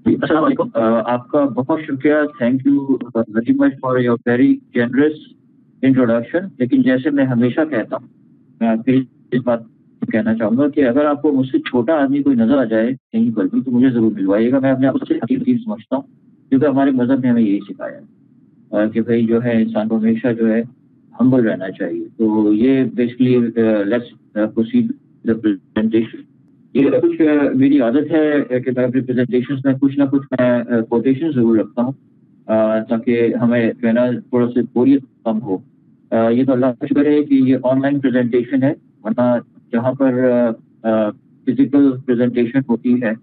جی السلام علیکم. آپ کا بہت شکریہ. Thank you very much for your very generous introduction. لیکن جیسے میں ہمیشہ کہتا ہوں, میں آپ کی اس بات کہنا چاہوں گا کہ اگر آپ کو مجھ سے چھوٹا آدمی کوئی نظر آ جائے کہیں پر بھی تو مجھے ضرور ملوائیے گا. میں اپنے آپ سے حقیقی سمجھتا ہوں, کیونکہ ہمارے مذہب نے ہمیں یہی سکھایا ہے کہ بھائی جو ہے انسان کو ہمیشہ جو ہے ہمبل رہنا چاہیے. تو یہ basically let's proceed the presentation. یہ کچھ میری عادت ہے کہ میں اپنی پریزنٹیشن میں کچھ نہ کچھ میں کوٹیشن ضرور رکھتا ہوں تاکہ ہمیں جو ہے نا تھوڑا سا بوریت کم ہو. یہ تو اللہ کا شکر ہے کہ یہ آن لائن پریزنٹیشن ہے, ورنہ جہاں پر فزیکل پریزنٹیشن ہوتی ہے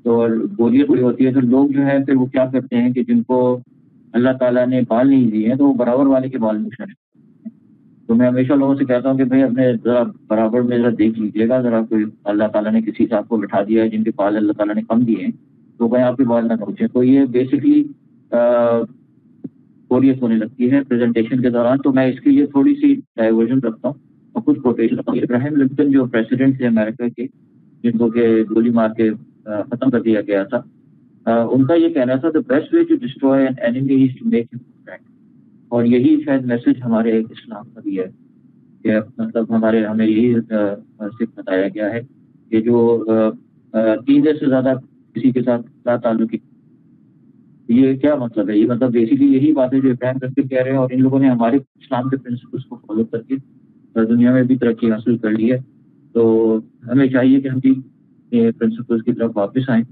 تو بوریت ہوئی ہوتی ہے تو لوگ جو ہے پھر وہ کیا کرتے ہیں کہ جن کو اللہ تعالیٰ نے بال نہیں دیے ہیں تو وہ برابر والے کے بال نوچنا. تو میں ہمیشہ لوگوں سے کہتا ہوں کہ بھائی اپنے ذرا برابر میں ذرا دیکھ لیجیے گا, ذرا کوئی اللہ تعالیٰ نے کسی صاحب کو بٹھا دیا ہے جن کے بال اللہ تعالیٰ نے کم دیے ہیں تو بھائی آپ کے بال نہ نوچیں. تو یہ بیسکلی بوریت ہونے لگتی ہے پریزنٹیشن کے دوران. تو میں اس کے لیے تھوڑی سی ڈائیورژن رکھتا ہوں اور کچھ کوٹیشن رکھتا ہوں. ابراہیم لنکن جو پریسیڈنٹ تھے امریکہ کے, جن کو کہ گولی مار کے ختم کر دیا گیا تھا, ان کا یہ کہنا تھا the best way to destroy an enemy is to make him friend. اور یہی شاید میسج ہمارے اسلام کا بھی ہے کہ مطلب ہمیں یہی صرف بتایا گیا ہے کہ جو 3 سے زیادہ کسی کے ساتھ تعلق کی. یہ کیا مطلب ہے؟ یہ مطلب بیسیکلی یہی بات ہے جو ابراہیم لنکن کہہ رہے ہیں, اور ان لوگوں نے ہمارے اسلام کے پرنسپلس کو فالو کر کے دنیا میں بھی ترقی حاصل کر لی ہے. تو ہمیں چاہیے کہ ہم بھی پرنسپلس کی طرف واپس آئیں.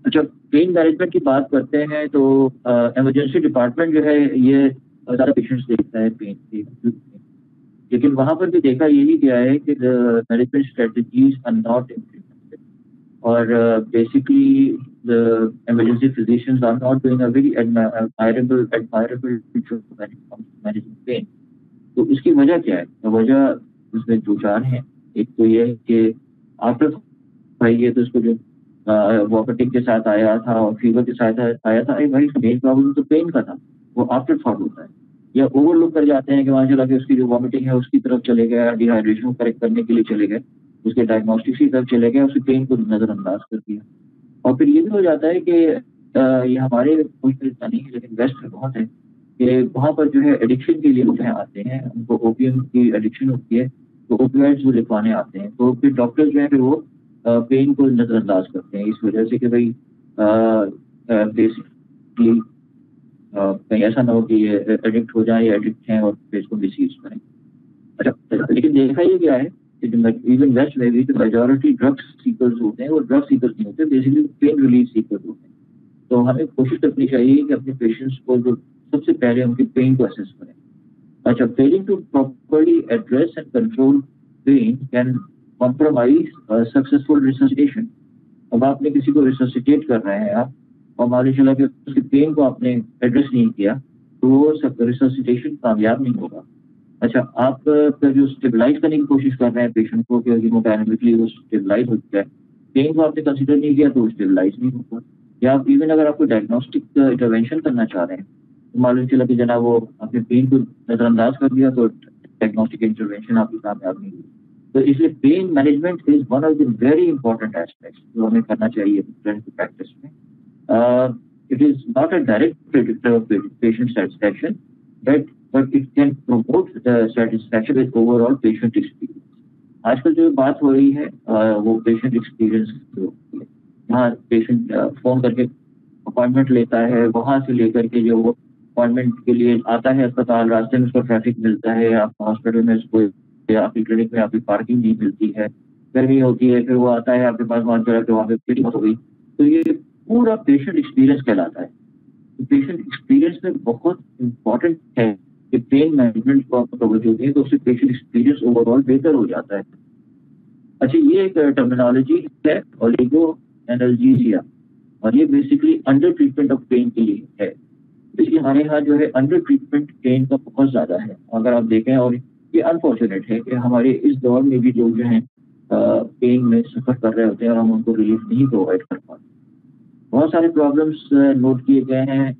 اچھا, پین مینجمنٹ کی بات کرتے ہیں تو ایمرجنسی ڈپارٹمنٹ جو ہے یہ زیادہ پیشنٹس دیکھتا ہے پین کی, لیکن وہاں پر بھی دیکھا یہی گیا ہے کہ management strategies are not implemented, اور basically emergency physicians are not doing a very admirable managing pain. تو اس کی وجہ کیا ہے؟ وجہ اس میں 2-4 ہیں. ایک تو یہ ہے کہ آفٹر بھائی تو اس کو جو وامٹنگ کے ساتھ آیا تھا اور فیور کے ساتھ آیا تھا, بھائی مین پرابلم تو پین کا تھا, وہ آفٹر تھاٹ ہوتا ہے. یا اوور لک کر جاتے ہیں کہ وہاں چلا کے اس کی جو وامٹنگ ہے اس کی طرف چلے گئے, ڈی ہائیڈریشن کو کریکٹ کرنے کے لیے چلے گئے, اس کے ڈائگنوسٹکس کی طرف چلے گئے, اس کی پین کو نظر انداز کر دیا. اور پھر یہ بھی ہو جاتا ہے کہ یہ ہمارے ملک میں اتنا نہیں ہے لیکن ویسٹ میں بہت ہے کہ وہاں پر جو ہے ایڈکشن کے لیے جو ہے آتے ہیں, ان کو اوپیم کی ایڈکشن ہوتی ہے تو اوپیوائڈز وہ لکھوانے آتے ہیں. تو پھر ڈاکٹر جو ہے پھر وہ پین کو نظر انداز کرتے ہیں اس وجہ سے کہ بھائی بیسکلی کہیں ایسا نہ ہو کہ یہ ایڈکٹ ہو جائیں یا ایڈکٹ ہیں اور پھر اس کو مس یوز کریں. اچھا, لیکن دیکھا یہ کیا ہے کہ ایون ویسٹ میں بھی میجورٹی ڈرگ سیکرز ہوتے ہیں, وہ ڈرگ سیکرز نہیں ہوتے, بیسکلی پین ریلیف سیکرز ہوتے ہیں. تو ہمیں کوشش کرنی چاہیے کہ اپنے پیشنٹس کو جو سب سے پہلے ان کی پین کو اسیس کریں. اچھا, failing to properly address and control pain can compromise successful resuscitation. اب آپ نے کسی کو ریسسیٹیٹ کر رہے ہیں آپ, اور مان لیجیے کہ اس کی پین کو آپ نے ایڈریس نہیں کیا تو وہ ریسسیٹیشن کامیاب نہیں ہوگا. اچھا, آپ جو اسٹیبلائز کرنے کی کوشش کر رہے ہیں پیشنٹ کو کہ ہیموڈائنامکلی وہ اسٹیبلائز ہو جائے, پین کو آپ نے کنسیڈر نہیں کیا تو وہ اسٹیبلائز نہیں ہوگا. یا آپ ایون اگر آپ کو ڈائگنوسٹک انٹروینشن کرنا چاہ رہے ہیں تو معلوم چلا کہ جناب وہ آپ نے پین کو نظر انداز کر دیا تو ڈائگنوسٹک انٹروینشن آپ کی کامیاب نہیں ہوئی. تو اس لیے pain management is one of the very important aspects جو ہمیں کرنا چاہیے پریکٹس میں. It is not a direct predictor of patient satisfaction but it can promote the satisfaction with overall patient experience. آج کل جو بات ہو رہی ہے وہ پیشنٹ ایکسپیرئنس کی ہوتی ہے. یہاں پیشنٹ فون کر کے اپوائنٹمنٹ لیتا ہے, وہاں سے لے کر کے جو وہ اپوائنٹمنٹ کے لیے آتا ہے اسپتال, راستے میں اس کو ٹریفک ملتا ہے, آپ ہاسپٹل میں اس کو یا آپ کی کلینک میں آپ کی پارکنگ نہیں ملتی ہے, گرمی ہوتی ہے, پھر وہ آتا ہے آپ کے پاس وہاں چلا کے وہاں پہ پیٹنگ ہو گئی. تو یہ پورا پیشنٹ ایکسپیرئنس کہلاتا ہے. پیشنٹ ایکسپیرئنس میں بہت امپورٹنٹ ہے کہ پین مینجمنٹ کو آپ توجہ دیں تو اس سے پیشنٹ ایکسپیرئنس اوور آل بہتر ہو جاتا ہے. اچھا, یہ ایک ٹرمینالوجی ہے اولیگو اینالجیزیا, اور یہ basically under treatment of pain کے لیے ہے. اس لیے ہمارے یہاں جو ہے انڈر ٹریٹمنٹ پین کا بہت زیادہ ہے اگر آپ دیکھیں, اور یہ انفارچونیٹ ہے کہ ہمارے اس دور میں بھی لوگ جو ہیں پین میں سفر کر رہے ہوتے ہیں اور ہم ان کو ریلیف نہیں پرووائڈ کر پاتے. بہت سارے پرابلمس نوٹ کیے گئے ہیں.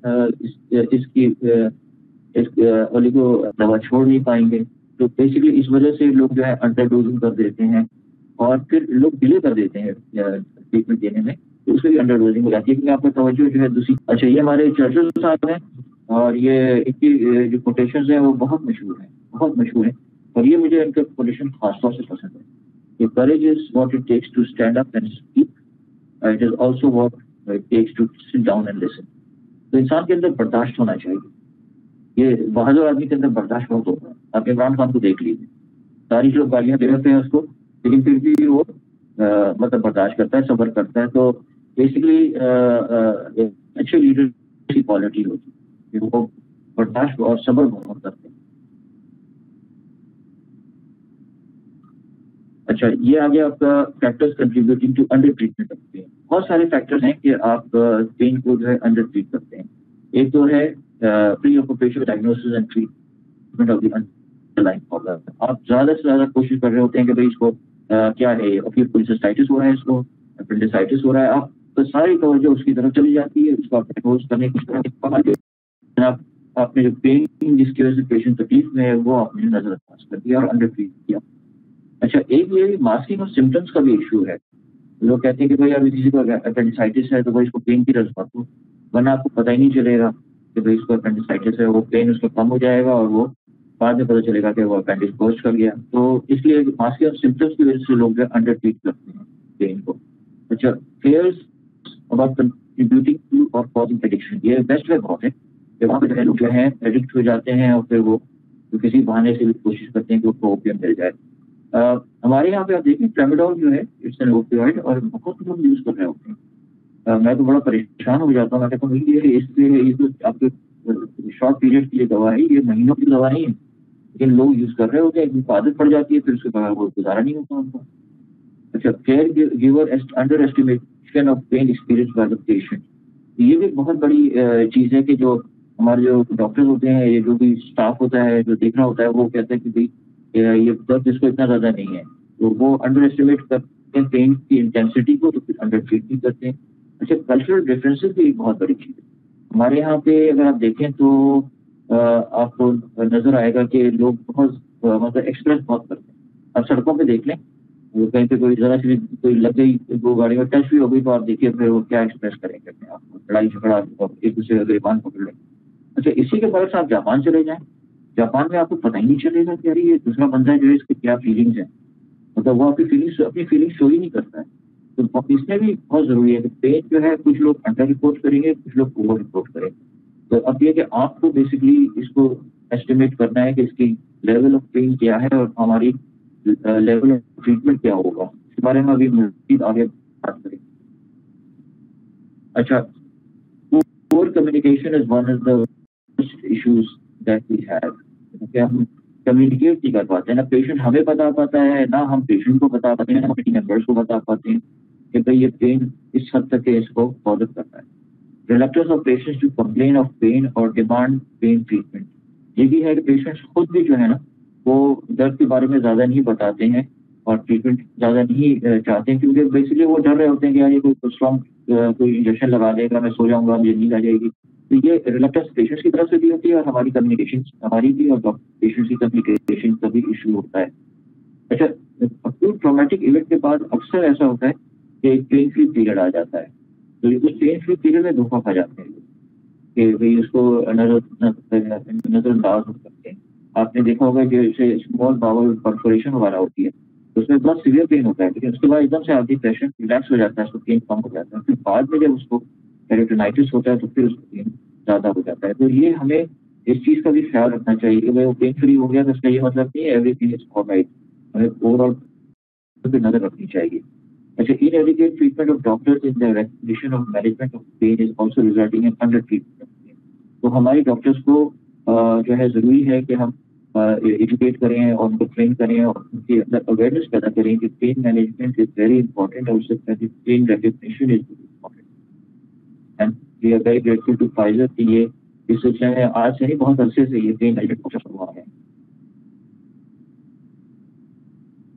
اس کی اولیگو دوا چھوڑ نہیں پائیں گے, تو بیسکلی اس وجہ سے لوگ جو ہے انڈر ڈوزنگ کر دیتے ہیں, اور پھر لوگ ڈیلے کر دیتے ہیں ٹریٹمنٹ دینے میں، تو اس سے بھی انڈر ڈوزنگ ہو جاتی ہے، کیونکہ آپ کا توجہ جو ہے دوسری. اچھا یہ ہمارے چرچل صاحب ہیں اور یہ ان کی جو کوٹیشنز ہیں وہ بہت مشہور ہیں، بہت مشہور ہیں، اور یہ مجھے ان کا کوٹیشن خاص طور سے پسند ہے کہ courage is what it takes to stand up and speak. It is also what it takes to sit down and listen. تو انسان کے اندر برداشت ہونا چاہیے. یہ بہادر آدمی کے اندر برداشت بہت ہوتا ہے. آپ عمران خان کو دیکھ لیجیے، ساری لوگ گالیاں دے رہتے ہیں اس کو، لیکن پھر بھی وہ مطلب برداشت کرتا ہے، صبر کرتا ہے. تو بیسکلی اچھے لیڈر کی کوالٹی ہوتی ہے کہ وہ برداشت اور صبر بہت کرتے ہیں. اچھا یہ آگے آپ کا factors contributing to under treatment of pain. بہت سارے فیکٹرز ہیں کہ آپ پین کو جو ہے انڈر ٹریٹ کرتے ہیں. ایک تو ہے pre occupational diagnosis and treatment of the underlying problem. آپ زیادہ سے زیادہ کوشش کر رہے ہوتے ہیں کہ بھائی اس کو کیا ہے، ایکیوٹ کولسسٹائٹس ہو رہا ہے، اس کو اپنڈیسائٹس ہو رہا ہے. آپ تو ساری توجہ اس کی طرف چلی جاتی ہے، اس کو آپ ڈائگنوز کرنے کی طرح آپ نے جو پین جس کی وجہ سے پیشنٹ تکلیف میں ہے وہ آپ نے نظر انداز کر دیا اور انڈر ٹریٹ کیا. اچھا ایک یہ ماسکنگ اور سمٹمس کا بھی ایشو ہے. لوگ کہتے ہیں کہ بھائی ابھی کسی کو اپینڈیسائٹس ہے تو بھائی اس کو پین کی رضبت ہو، ورنہ آپ کو پتہ ہی نہیں چلے گا کہ بھائی اس کو اپینڈیسائٹس ہے. وہ پین اس کا کم ہو جائے گا اور وہ بعد میں پتہ چلے گا کہ وہ اپینڈکس برسٹ کر گیا. تو اس لیے ماسکنگ اور سمٹمس کی وجہ سے لوگ انڈر ٹریٹ کرتے ہیں پین کو. اچھا فیئرز اباؤٹ کنٹریبیوٹنگ ٹو اور کازنگ ایڈکشن، یہ بیسٹ وے بہت ہے کہ وہاں پہ لوگ جو ہیں ایڈکٹ ہو جاتے ہیں اور پھر وہ کسی بہانے سے بھی کوشش کرتے ہیں کہ اس کو اوپیم مل جائے. ہمارے یہاں پہ آپ دیکھیں ٹریمیڈول جو ہے اٹس این اوپیوائڈ اور بہت لوگ یوز کر رہے ہوتے ہیں. میں تو بڑا پریشان ہو جاتا ہوں. میں کہتا ہوں یہ تو آپ کے شارٹ پیریڈ کی دوا ہے، یہ مہینوں کی دوا نہیں ہے، لیکن لوگ یوز کر رہے ہوتے ہیں. ایک عادت پڑ جاتی ہے، پھر اس کے بعد وہ گزارا نہیں ہوتا ان کو. اچھا caregiver underestimation of pain experience by the patient, یہ بھی بہت بڑی چیز ہے کہ جو ہمارے جو ڈاکٹر ہوتے ہیں، یہ جو بھی اسٹاف ہوتا ہے جو دیکھ رہا ہوتا ہے، وہ کہتا ہے کہ بھائی یہ درد اس کو اتنا زیادہ نہیں ہے، تو وہ انڈر ایسٹیمیٹ کرتے ہیں پین کی انٹینسٹی کو، تو پھر انڈر ٹریٹ بھی کرتے ہیں. اچھا کلچرل ڈفرینسز بھی ایک بہت بڑی چیز ہے. ہمارے یہاں پہ اگر آپ دیکھیں تو آپ کو نظر آئے گا کہ لوگ بہت مطلب ایکسپریس بہت کرتے ہیں. آپ سڑکوں پہ دیکھ لیں، وہ کہیں پہ کوئی ذرا سی کوئی لگ گئی، وہ گاڑی میں ٹچ بھی ہو گئی، تو آپ دیکھیے پھر وہ کیا ایکسپریس کریں گے اپنے آپ کو، لڑائی جھگڑا ایک دوسرے کا گریبان پکڑ لیں. اچھا اسی کے برعکس آپ جاپان چلے جائیں، جاپان میں آپ کو پتہ ہی نہیں چلے گا کہ یہ دوسرا بندہ جو ہے اس کی کیا فیلنگز ہیں، مطلب وہ اپنی فیلنگ شو ہی نہیں کرتا ہے. تو اس میں بھی بہت ضروری ہے کہ پین جو ہے کچھ لوگ انڈر رپورٹ کریں گے، کچھ لوگ اوور رپورٹ کریں گے. تو اب یہ کہ آپ کو بیسکلی اس کو ایسٹیمیٹ کرنا ہے کہ اس کی لیول آف پین کیا ہے اور ہماری لیول آف ٹریٹمنٹ کیا ہوگا. اس کے بارے میں ابھی مزید آگے بات کریں. اچھا poor communication is one of the issues that we have. کہ ہم کمیونیکیٹ نہیں کر پاتے ہیں، نہ پیشنٹ ہمیں بتا پاتا ہے، نہ ہم پیشنٹ کو بتا پاتے ہیں، نہ ہم ٹیم ممبرس کو بتا پاتے ہیں کہ بھائی یہ پین اس حد تک اس کو فالو کرتا ہے. Reluctance of patients to complain of pain اور ڈیمانڈ پین ٹریٹمنٹ، یہ بھی ہے کہ پیشنٹس خود بھی جو ہے نا وہ درد کے بارے میں زیادہ نہیں بتاتے ہیں اور ٹریٹمنٹ زیادہ نہیں چاہتے ہیں، کیونکہ بیسکلی وہ ڈر رہے ہوتے ہیں کہ یار یہ کوئی اسٹرانگ کوئی انجیکشن لگا دے گا، میں سو جاؤں گا، مجھے نیند آ جائے گی. تو یہ ریلیکٹنس پیشنٹس کی طرف سے بھی ہوتی ہے اور ہماری کمیونیکیشن ہماری بھی اور پیشنٹس کی کمیونیکیشن کا بھی ایشو ہوتا ہے. اچھا اکیوٹ ٹرامیٹک ایونٹ کے بعد اکثر ایسا ہوتا ہے کہ ایک پین فری پیریڈ آ جاتا ہے. تو اس پین فری پیریڈ میں دھوکہ کھا جاتے ہیں کہ بھائی اس کو نظر انداز ہو سکتے ہیں. آپ نے دیکھا ہوگا کہ اسے اسمال باول پرفوریشن وغیرہ ہوتی ہے تو اس میں بہت سیویئر پین ہوتا ہے، لیکن اس کے بعد ایک دم سے آدمی پیشنٹ ریلیکس ہو جاتا ہے، اس کو پین کم ہو جاتا ہے. پھر بعد میں جب اس کو پیریٹونائٹس ہوتا ہے تو پھر اس کو پین زیادہ ہو جاتا ہے. تو یہ ہمیں اس چیز کا بھی خیال رکھنا چاہیے کہ وہ پین فری ہو گیا تو اس کا یہ مطلب نہیں ہے ایوری تھنگ از آلرائٹ. ہمیں اوور آل پہ نظر رکھنی چاہیے. اچھا inadequate treatment of doctors in the recognition of management of pain is also resulting in under treatment of pain. تو ہماری ڈاکٹرس کو جو ہے ضروری ہے کہ ہم ایجوکیٹ کریں اور ان کو ٹرین کریں اور ان کے اندر اویئرنیس پیدا کریں کہ pain management is very important اور اس سے pain recognition is very important. And we are very grateful to Pfizer کہ یہ اس سلسلے میں آج سے نہیں بہت عرصے سے یہ پین مینجمنٹ کا ہوا ہے.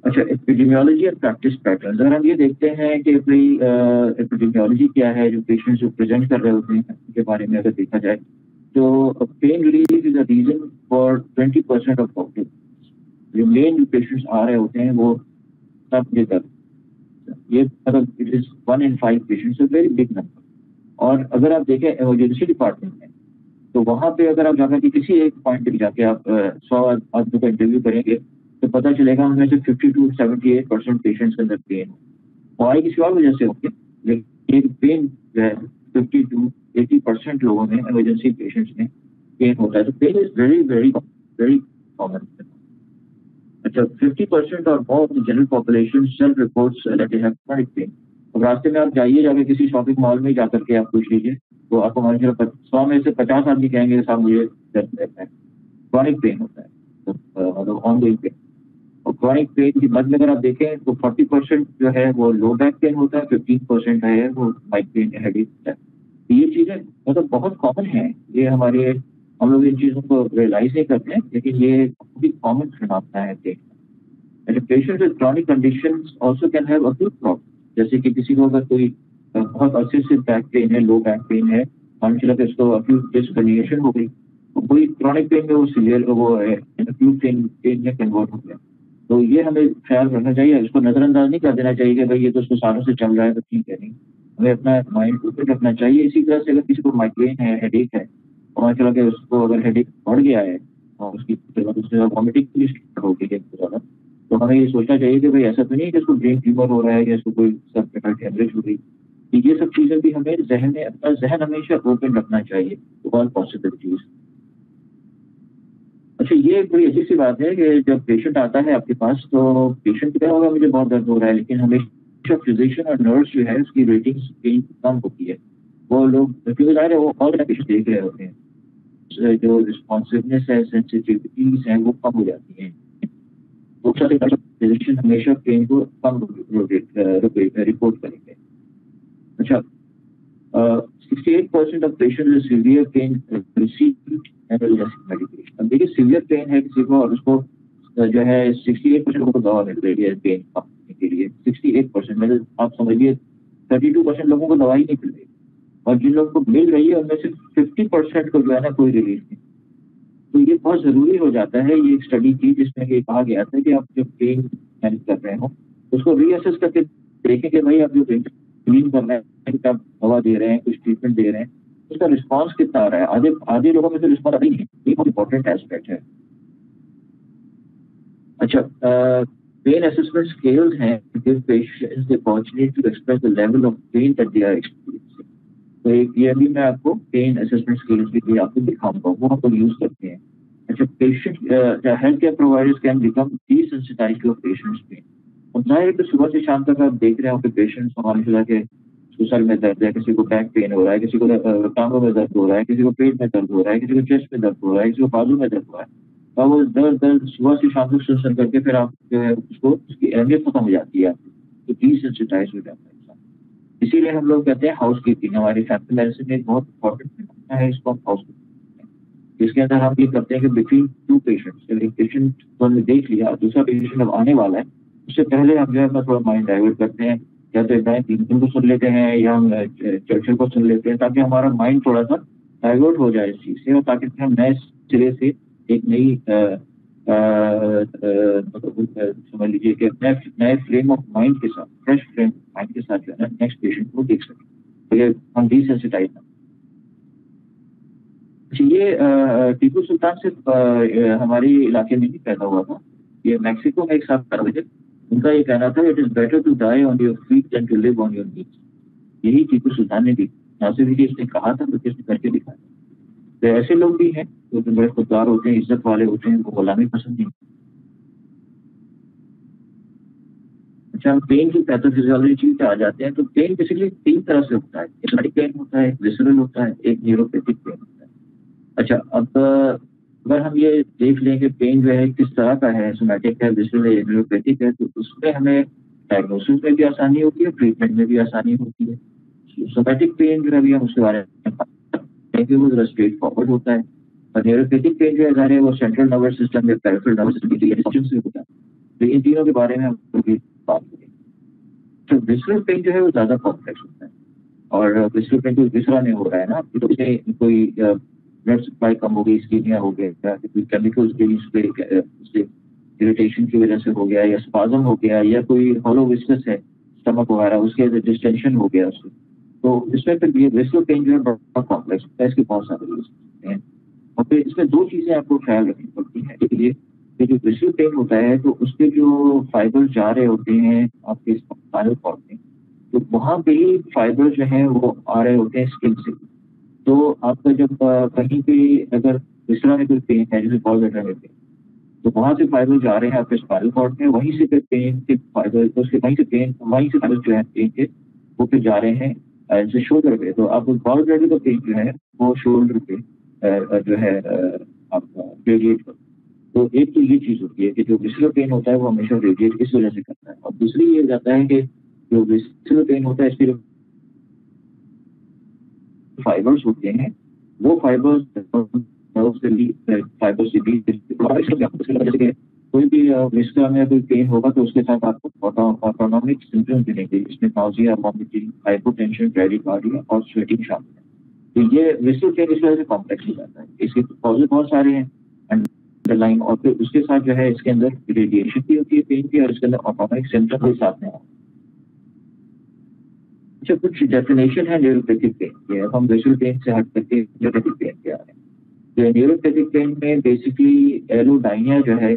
اچھا ایپیڈیمیولوجی اور پریکٹس پیٹرنز، اگر ہم یہ دیکھتے ہیں کہ بھائی ایپیڈیمیولوجی کیا ہے، جو پیشنٹس جو پریزنٹ کر رہے ہوتے ہیں ان کے بارے میں اگر دیکھا جائے تو pain relief is a reason for 20% of doctor. جو مین جو پیشنٹس آ رہے ہوتے ہیں وہ سب یہ درد یہ مطلب it is 1 in 5 patients, very big number. اور اگر آپ دیکھیں ایمرجنسی ڈپارٹمنٹ میں تو وہاں پہ اگر آپ جا کر کے کسی ایک پوائنٹ پہ جا کے آپ 100 آدمیوں کا انٹرویو کریں گے تو پتہ چلے گا ان میں سے 50 to 78% پیشنٹس کے اندر پین ہوائی کسی اور وجہ سے ہوگی، لیکن پین جو ہے 50 to 80% لوگوں میں ایمرجنسی پیشنٹس میں پین ہوتا ہے. تو pain is very very very common. اچھا 50% اور more of the general population self reports that they have chronic pain. اب راستے میں آپ جائیے جا کے کسی شاپنگ مال میں جا کر کے آپ پوچھ لیجیے تو آپ کو مان لیجیے 100 میں سے 50 آدمی کہیں گے صاحب مجھے درد رہتا ہے، کرونک پین ہوتا ہے، مطلب آن گوئنگ پین. اور کرونک پین کی مد میں اگر آپ دیکھیں تو 40% جو ہے وہ لو بیک پین ہوتا ہے، 15% ہے وہ مائگرین ہیڈ ایک ہوتا ہے. یہ چیزیں مطلب بہت کامن ہیں، یہ ہمارے ہم لوگ ان چیزوں کو ریئلائز نہیں کرتے ہیں، لیکن یہ بھی کامن فنامنا ہے دیکھنا. Patient with chronic conditions also can have acute problem, جیسے کہ کسی کو اگر کوئی بہت عرصے سے بیک پین ہے، لو بیک پین ہے، مان چلا کہ اس کو اکیوٹ ڈسک ہرنیشن ہو گئی، کوئی کرونک پین میں وہ سیویئر وہ اکیوٹ پین میں کنورٹ ہو گیا. تو یہ ہمیں خیال رکھنا چاہیے، اس کو نظر انداز نہیں کر دینا چاہیے کہ بھائی یہ تو اس کو سالوں سے چل رہا ہے تو ٹھیک ہے. نہیں، ہمیں اپنا مائنڈ اوپن رکھنا چاہیے. اسی طرح سے اگر کسی کو مائگرین ہے، ہیڈ ایک ہے، اور چلا کہ اس کو اگر ہیڈ ایک بڑھ گیا ہے اور اس کی وامٹنگ بھی اسٹارٹ ہو گئی ہے زیادہ، تو ہمیں یہ سوچنا چاہیے کہ بھائی ایسا تو نہیں ہے کہ اس کو برین ٹیومر ہو رہا ہے یا اس کو کوئی سب ہیمریج ہو گئی. یہ سب چیزیں بھی ہمیں ذہن میں اپنا ذہن ہمیشہ اوپن رکھنا چاہیے ٹو آل پاسبلٹیز. اچھا یہ ایک بڑی عجیب سی بات ہے کہ جب پیشنٹ آتا ہے آپ کے پاس تو پیشنٹ کیا ہوگا مجھے بہت درد ہو رہا ہے، لیکن ہمیشہ فزیشین اور نرس جو ہے اس کی ریٹنگ کم ہوتی ہے. وہ لوگ کیونکہ ظاہر ہے وہ اور پیشنٹ دیکھ رہے ہوتے ہیں، جو رسپانسونیس ہے، سینسٹیوٹیز ہیں وہ کم ہو جاتی ہیں. فزیشین ہمیشہ پین کو کم رپورٹ کریں گے. اچھا 68% of patient with severe pain receive analgesic medication. اب دیکھیے سیویئر پین ہے کسی کو اور اس کو جو ہے 68% کو دوا مل رہی ہے پین کم کے لیے. 68% میں آپ سمجھیے 32% لوگوں کو دوائی نہیں مل رہی، اور جن لوگوں کو مل رہی ہے ان میں سے 50% کو جو ہے نا کوئی ریلیف نہیں. تو یہ بہت ضروری ہو جاتا ہے. یہ ایک اسٹڈی تھی جس میں یہ کہا گیا تھا کہ آپ جب پین مینج کر رہے ہوں اس کو ری اسیس کر کے دیکھیں کہ بھائی آپ جو کلین کر رہے ہیں، آپ دوا دے رہے ہیں، کچھ ٹریٹمنٹ دے رہے ہیں، اس کا رسپانس کتنا آ رہا ہے. آدھے لوگوں میں سے رسپانس آ رہی ہے، یہ بہت امپورٹنٹ ایسپیکٹ ہے. اچھا پین اسسمنٹ اسکیلز ہیں give patients the opportunity to express the level of pain that they are experiencing. تو یہ بھی میں آپ کو پین اسسمنٹ اسکیلز بھی آپ کو دکھاؤں گا، وہ آپ کو یوز کرتے ہیں. اچھا patient health care providers can become desensitized to patients pain. اور ظاہر ہے کہ صبح سے شام تک آپ دیکھ رہے ہوں کہ پیشنٹس ہمارے خلا کے سر میں درد ہے، کسی کو بیک پین ہو رہا ہے، کسی کو ٹانگوں میں درد ہو رہا ہے، کسی کو پیٹ میں درد ہو رہا ہے، کسی کو چیسٹ میں درد ہو رہا ہے، کسی کو بازو میں درد ہو رہا ہے. اور وہ درد صبح سے شام تک سن کر کے پھر آپ جو ہے اس کو اس کی اہمیت ختم ہو جاتی ہے، تو ڈیسینسٹائز ہو جاتا ہے انسان. اسی لیے ہم لوگ کہتے ہیں ہاؤس کیپنگ. ہماری فیملی میڈیسن میں ایک بہت امپورٹنٹ ہے، اس کو ہم ہاؤس کیپنگ، جس کے اندر ہم یہ کرتے ہیں کہ بٹوین ٹو پیشنٹس، ایک پیشنٹ کو ہم نے دیکھ لیا، دوسرا پیشنٹ اب آنے والا ہے، اس سے پہلے ہم جو ہے اپنا تھوڑا مائنڈ ڈائیورٹ کرتے ہیں، یا تو ابراہیم کو سن لیتے ہیں یا ہم چرچل کو سن لیتے ہیں، تاکہ ہمارا مائنڈ تھوڑا سا ڈائیورٹ ہو جائے اس چیز سے، اور تاکہ ہم نئے سرے سے ایک نئی سمجھ لیجیے کہ نئے فریم آف مائنڈ کے ساتھ، فریش فریم آف مائنڈ کے ساتھ جو ہے نا نیکسٹ پیشنٹ کو دیکھ سکیں، ہم ڈیسینسٹائز نہ. یہ ٹیپو سلطان صرف ہمارے علاقے میں نہیں پیدا ہوا تھا، یہ میکسیکو میں ایک ساتھ پیدا ہوئے تھے. ان کا یہ کہنا تھا it is better to die on your feet than to live on your knees. یہی ٹیپو سلطان نے بھی ناصر بھی اس نے کہا تھا، تو کس نے کر کے دکھایا. تو ایسے لوگ بھی ہیں جو بڑے خوددار ہوتے ہیں، عزت والے ہوتے ہیں، وہ غلامی پسند نہیں. اچھا ہم پین کی پیتھوفیزیولوجی پہ آ جاتے ہیں. تو پین بیسیکلی 3 طرح سے ہوتا ہے، ایک سٹک پین ہوتا ہے، ایک ویسرل ہوتا ہے، ایک نیوروپیتھک پین ہوتا ہے. اچھا اب اگر ہم یہ دیکھ لیں کہ پین جو ہے کس طرح کا ہے، سومیٹک ہے، ویسرل ہے، نیوروپیتھک ہے، تو اس میں ہمیں ڈائگنوسس میں بھی آسانی ہوتی ہے، ٹریٹمنٹ میں بھی آسانی ہوتی ہے. سومیٹک پین جو ہے ابھی ہم اس کے بارے میں وہ ذرا اسٹریٹ فارورڈ ہوتا ہے، اور نیوروپیتھک پین جو ہے وہ سینٹرل نروس سسٹم یا پیریفرل نروس سسٹم کی سے ہوتا ہے. تو ان تینوں کے بارے میں ہم بات کریں. تو ویسرل پین جو ہے وہ زیادہ کمپلیکس ہوتا ہے، اور ویسرل پین کوئی دوسرا نہیں ہو رہا ہے نا، تو اس میں کوئی بلڈ سپلائی کم ہو گئی، اسکیمیا ہو گیا، کوئی کیمیکلز اریٹیشن کی وجہ سے ہو گیا، یا اسپازم ہو گیا، یا کوئی ہولو وسکس ہے اسٹمک وغیرہ اس کے ڈسٹینشن ہو گیا اس کو. تو اس میں پھر یہ ویسکل پین جو ہے بڑا کمپلیکس ہوتا ہے, اس کے بہت سارے ریزنس ہیں. اور پھر اس میں دو چیزیں آپ کو خیال رکھنی پڑتی ہیں. ایک یہ کہ جو ویسکل پین ہوتا ہے تو اس کے جو فائبر جا رہے ہوتے ہیں آپ کے اسپائنل کارڈ میں, تو وہاں پہ ہی فائبر جو ہیں وہ آ رہے ہوتے ہیں اسکن سے. تو آپ کا جب کہیں پہ اگر اس طرح میں کوئی پین ہے جیسے کال لیٹر میں پین, تو وہاں سے فائبر جا رہے ہیں آپ کے اسپائنل کارڈ میں, وہیں سے پھر پین کے فائبر وہیں سے فائبر جو ہے پین کے وہ پھر جا رہے ہیں جیسے شولڈر پہ. تو آپ کو کال لیٹر کا پین جو ہے وہ شولڈر پہ جو ہے آپ کا ریڈیٹ کرتا ہے. تو ایک تو یہ چیز ہوتی ہے کہ جو ویسکل پین ہوتا ہے وہ ہمیشہ ریڈیٹ اس وجہ سے کرتا ہے. اور دوسری یہ جاتا ہے کہ جو ویسکل پین ہوتا ہے اس کے جو فائبرس ہوتے ہیں وہ کوئی بھی وسکا میں کوئی پین ہوگا تو اس کے ساتھ آپ کو آٹونومک سمپٹمز ملیں گے, جس میں ناؤزیا, وامٹنگ, ہائپوٹینشن, ٹیلیکارڈیا اور سویٹنگ شامل ہے. تو یہ وسکل پین اس وجہ سے کمپلیکس ہو جاتا ہے. اس کے کاز بہت سارے ہیں انڈر لائن, اور پھر اس کے ساتھ جو ہے اس کے اندر ریڈیشن بھی ہوتی ہے پین کی, اور اس کے اندر آٹونومک سمپٹم کے ساتھ میں. اچھا, کچھ ڈیفینیشن ہے نیوروپیتھک پین کی. ہم ویژول پین سے ہٹ کر کے نیوروپیتھک پین کیا ہے. تو نیوروپیتھک پین میں بیسکلی ایروڈائنیا جو ہے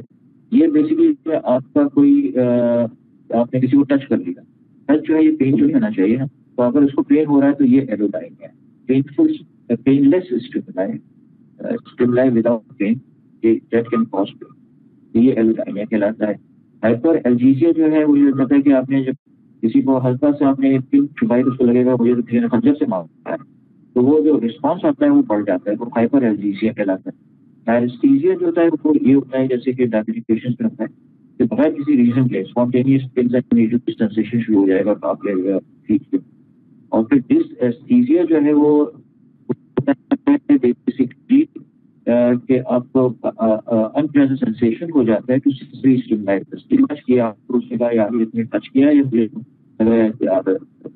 یہ بیسکلی آپ کا کوئی آپ نے کسی کو ٹچ کر لیا, ٹچ جو ہے یہ پین جو ہونا چاہیے نا, تو اگر اس کو پین ہو رہا ہے تو یہ ایروڈائنیا ہے. Painless stimuli without pain that can cause pain, یہ ایروڈائنیا کہلاتا ہے. ہائپر الجیزیا جو ہے وہ یہ ہوتا ہے کہ آپ نے جب کسی کو ہلکا سے آپ نے پن چھپائی تو اس کو لگے گا مجھے کسی نے خنجر سے مارا ہے, تو وہ جو رسپانس آتا ہے وہ بڑھ جاتا ہے, وہ ہائپر الجیزیا کہلاتا ہے. اینستھیزیا جو ہوتا ہے وہ یہ ہوتا ہے جیسے کہ ڈائبیٹک پیشنٹس میں ہوتا ہے کہ بغیر کسی ریزن کے اسپونٹینیس سینسیشن شروع ہو جائے گا, کاف لے گا ٹھیک سے. اور پھر ڈس اینستھیزیا جو ہے وہ بیسکلی کہ آپ کو انپلیزنٹ سینسیشن ہو جاتا ہے ٹچ کیا اس نے کہا یار اتنے ٹچ کیا یا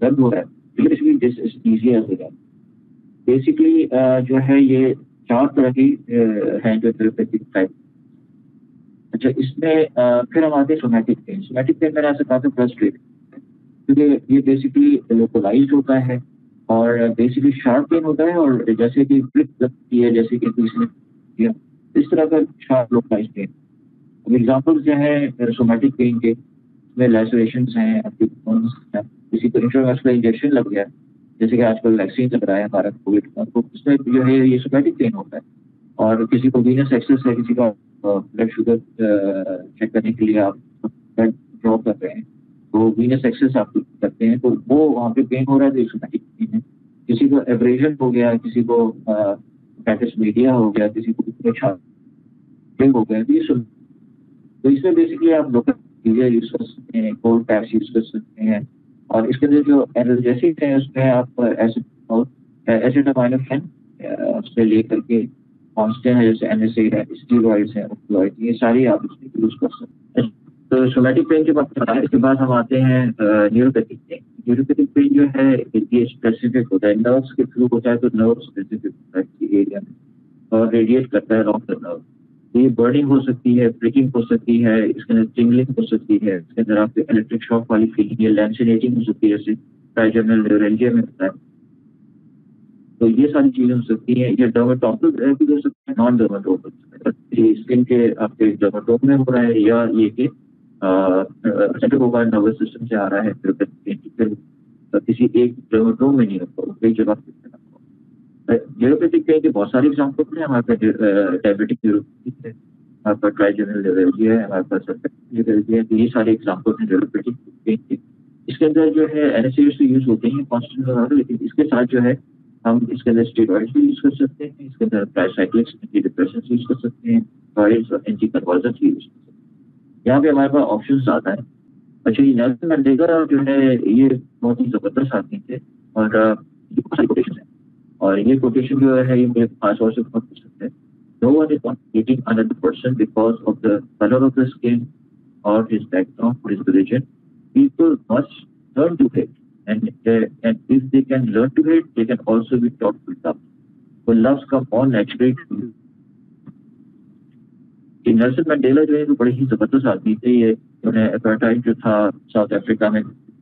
درد ہو رہا ہے, ڈس اینستھیزیا ہو جاتا ہے. بیسکلی جو ہے یہ چار طرح کی ہیں جو نیوروپیتھک ٹائپ. اچھا, اس میں پھر ہم آتے ہیں سومیٹک پین. سومیٹک پین میں نے آپ سے کہا تھا فرسٹریٹ, کیونکہ یہ بیسکلی لوکلائزڈ ہوتا ہے اور بیسکلی شارپ پین ہوتا ہے, اور جیسے کہ پرک لگتی ہے جیسے کہ کسی نے اس طرح کا شارپ لوکلائزڈ پین. ایگزامپل جو ہے سومیٹک پین کے میں لیسریشنس ہیں, کسی کو انٹرویسکولر انجیکشن لگ گیا جیسے کہ آج کل ویکسین لگ رہا ہے ہمارا کووڈ کا, تو اس میں جو ہے یہ سومیٹک پین ہوتا ہے. اور کسی کو وینس ایکسس ہے, کسی کا بلڈ شوگر چیک کرنے کے لیے آپ بلڈ ڈرا کر رہے ہیں تو وینس ایکسس آپ کرتے ہیں تو وہ وہاں پہ پین ہو رہا ہے تو یہ سومیٹک پین ہے. کسی کو ایبریشن ہو گیا, کسی کو پیٹس میڈیا ہو گیا, کسی کو ہو گیا, تو اس میں بیسکلی آپ لوکل یوز کر سکتے ہیں, کولڈ پیپس یوز کر سکتے ہیں. اور اس کے اندر جو اینالجیسک ہیں اس میں آپ ایسیٹامائنوفین اس میں لے کر کے کانسٹین ہے جیسے این ایس اے ہے, اسٹیرائڈس ہیں, یہ ساری آپ اس میں یوز کر سکتے ہیں. تو سومیٹک پین کے بعد اس کے بعد ہم آتے ہیں نیوروپیتھک پین. نیوروپیتھک پین جو ہے یہ اسپیسیفک ہوتا ہے, نروس کے تھرو ہوتا ہے, تو نرو اسپیسیفک ہوتا ہے ایریا میں اور ریڈیٹ کرتا ہے along the nerve. یہ برننگ ہو سکتی ہے, پریکنگ ہو سکتی ہے, اس کے اندر ٹنگلنگ ہو سکتی ہے, اس کے اندر آپ کو الیکٹرک شاک والی فیلنگ یا لینسینیٹنگ ہو سکتی ہے جیسے ٹرائجرنل نیورلجیا میں ہوتا ہے. تو یہ ساری چیزیں ہو سکتی ہیں. یہ ڈرماٹوپل بھی ہو سکتی ہے, نان ڈرماٹوپل اسکن کے آپ کے ڈرماٹوپ میں ہو رہا ہے, یا یہ کہ ہوگا نروس سسٹم سے آ رہا ہے, پھر کسی ایک ڈرماٹوپ میں نہیں ہوتا, کئی جگہ. نیوروپیتھک پین کے بہت سارے ایگزامپل ہیں. ہمارے پاس ڈائبیٹک نیوروپیتھک ہے, ہمارے پاس ٹرائجرنل نیورلجیا ہے, ہمارے پاس نیورلجیا ہے. تو یہ سارے ایگزامپل ہیں نیوروپیتھک پین کے. اس کے اندر جو ہے این ایس اے یوز ہوتے ہیں کانسٹنٹ وغیرہ, لیکن اس کے ساتھ جو ہے ہم اس کے اندر اسٹیرائڈس بھی یوز کر سکتے ہیں, اس کے اندر ٹرائسائکلکس اینٹی ڈپریشنس یوز کر سکتے ہیں, اسٹیرائڈس اور اینٹی کنورژنس یوز کر سکتے ہیں. یہاں پہ ہمارے پاس آپشنز زیادہ ہیں. اچھا, یہ نیلسن منڈیلا جو ہے یہ بہت ہی زبردست آدمی تھے, اور بہت ساری کوٹیشن ہیں, اور یہ کوٹیشن جو ہے یہ میرے خاص طور سے بہت پسند ہے. No one is not hating another person because of the color of the skin or his background or his religion. People must learn to hate, and if they can learn to hate, they can also be taught to love. So loves come on naturally to you. Nelson Mandela جو ہے وہ بڑے ہی زبردست آدمی تھے. یہ انہیں apartheid جو تھا ساؤتھ افریقہ میں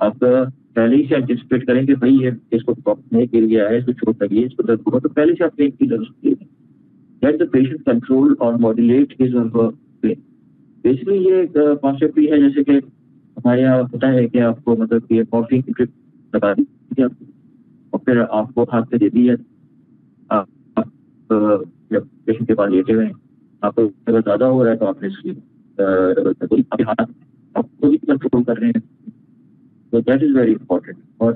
آپ پہلے ہی سے انٹیسپیٹ کریں کہ بھائی یہ اس کو نہیں گر گیا ہے, اس کو چوٹ لگی ہے, اس کو درد ہوا, تو پہلے سے آپ painkiller let the patient control اور modulate his or her pain. Basically یہ ایک کانسیپٹ بھی ہے جیسے کہ ہمارے یہاں ہوتا ہے کہ آپ کو مطلب کہ مارفین کی ڈرپ لگا دی آپ اور پھر آپ کو ہاتھ پہ دے دی ہے, آپ جب پیشنٹ کے پاس لیٹے ہوئے ہیں, آپ کو اگر زیادہ ہو رہا ہے تو آپ نے اس کی ہاتھ آپ کو بھی کنٹرول کر رہے ہیں. So that is very important. اور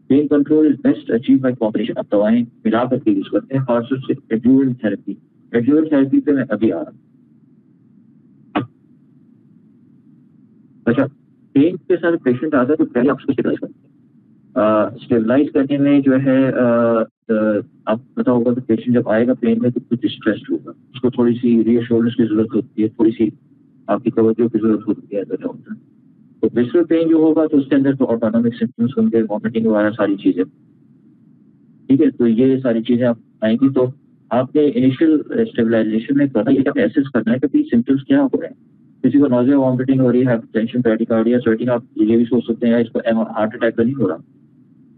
pain control is best achieve by combination. آپ دوائیں ملا کر کے یوز کرتے ہیں, خاص طور سے ایڈجوونٹ تھراپی. ایڈجوونٹ تھراپی پہ میں ابھی آ رہا ہوں. اچھا, پین کے ساتھ پیشنٹ آتا ہے تو پہلے آپ اس کو اسٹیبلائز کرتے ہیں. اسٹیبلائز کرنے میں جو ہے آپ پتا ہوگا کہ پیشنٹ جب آئے گا پین میں تو کچھ ڈسٹریسڈ ہوگا, اس کو تھوڑی سی ری ایشورنس کی ضرورت ہوتی ہے, تھوڑی سی آپ کی توجہ کی ضرورت ہوتی ہے ڈاکٹر. تو ویسرل پین جو ہوگا تو اس کے اندر تو آٹونومک سمپٹمس ہوں گے, وامٹنگ وغیرہ ساری چیزیں, ٹھیک ہے. تو یہ ساری چیزیں آپ آئیں گی. تو آپ نے انیشیل اسٹیبلائزیشن میں کرنا یہ ایسیس کرنا ہے کہ سمپٹمس کیا ہو رہے ہیں. کسی کو نوزیا وامٹنگ ہو رہی ہے, ٹینشن ٹیکیکارڈیا سویٹنگ, آپ یہ بھی سوچ سکتے ہیں اس کو ہارٹ اٹیک تو نہیں ہو رہا,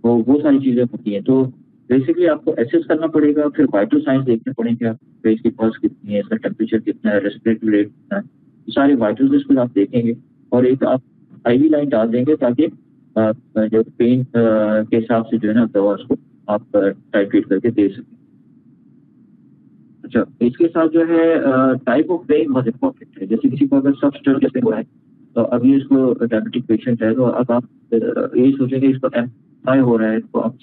تو وہ ساری چیزیں ہوتی ہیں. تو بیسکلی آپ کو ایسیس کرنا پڑے گا, پھر وائٹل سائنس دیکھنے پڑیں گے, آپ فیس کی پلس کتنی ہے, اس کا ٹیمپریچر کتنا ہے, ریسپریٹری ریٹ کتنا ہے, یہ سارے وائٹلس اس کو آپ دیکھیں گے. اور ایک آپ آئی وی لائن ڈال دیں گے تاکہ جو پین کے حساب سے جو ہے نا دوا اس کو آپ ٹائٹریٹ کر کے دے سکیں. اچھا, اس کے ساتھ جو ہے ٹائپ آف پین بہت امپورٹنٹ ہے. جیسے کسی کو اگر سب اسٹرس ہوا ہے تو ابھی اس کو ڈائبٹک پیشنٹ ہے, تو اب آپ یہی سوچیں گے اس کو ایم آئی ہو رہا ہے, تو آپ